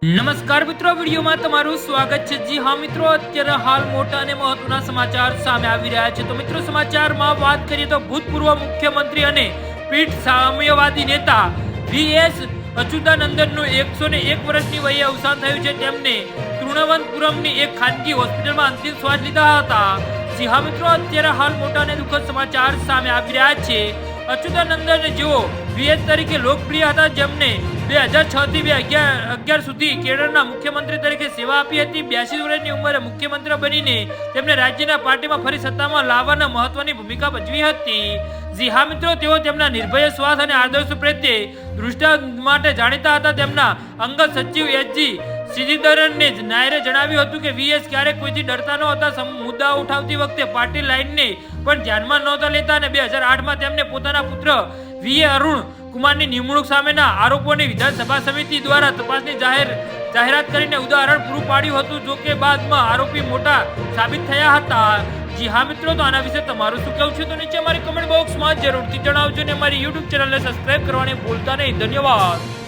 નમસ્કાર મિત્રો, વિડીયોમાં તમારું સ્વાગત છે। જી હા મિત્રો, અત્યારે હાલ મોટા અને મહત્વના સમાચાર સામે આવી રહ્યા છે। તો મિત્રો, સમાચારમાં વાત કરીએ તો ભૂતપૂર્વ મુખ્યમંત્રી અને પીઠ સામ્યવાદી નેતા વી.એસ. અચ્યુતાનંદનનું 101 વર્ષની વયે અવસાન થયું છે। તેમને તિરુવનંતપુરમની એક ખાનગી હોસ્પિટલમાં અંતિમ શ્વાસ લીધા હતા। જી હા મિત્રો, અત્યારે હાલ મોટા અને દુઃખદ સમાચાર સામે આવી રહ્યા છે। અચ્યુતાનંદન જેઓ વી.એસ. તરીકે લોકપ્રિય હતા, જેમને 2006 થી 2011 સુધી કેરળના મુખ્યમંત્રી તરીકે સેવા આપી હતી। 82 વર્ષની ઉંમરે મુખ્યમંત્રી બનીને તેમણે રાજ્યના પાર્ટીમાં ફરી સત્તામાં લાવવાના મહત્વની ભૂમિકા ભજવી હતી। જી હા મિત્રો, તેઓ તેમના નિર્ભય શ્વાસ અને આદર્શો પ્રત્યે દૃષ્ટિ માટે જાણીતા હતા। તેમના અંગત સચિવ એચ.જી. શ્રીધરને નાયરે જણાવ્યું હતું કે વી.એસ. ક્યારેક કોઈથી ડરતા ન હતા। મુદ્દા ઉઠાવતી વખતે પાર્ટી લાઇનને પણ ધ્યાનમાં નહોતા લેતા અને 2008માં તેમને પોતાના પુત્ર વી.એ. અરુણ કુમારની નિમણૂક સામેના આરોપોની વિધાનસભા સમિતિ દ્વારા તપાસની જાહેરાત કરીને ઉદાહરણ પૂરું પાડ્યું હતું। જો કે બાદમાં આરોપી મોટા સાબિત થયા હતા। જી હા મિત્રો, તો આના વિશે તમારું શું કહેવું છે તો નીચે અમારી કમેન્ટ બોક્સમાં જરૂરથી જણાવજો અને અમારી યુટ્યુબ ચેનલને સબસ્ક્રાઇબ કરવાની ભૂલતા નહીં। ધન્યવાદ।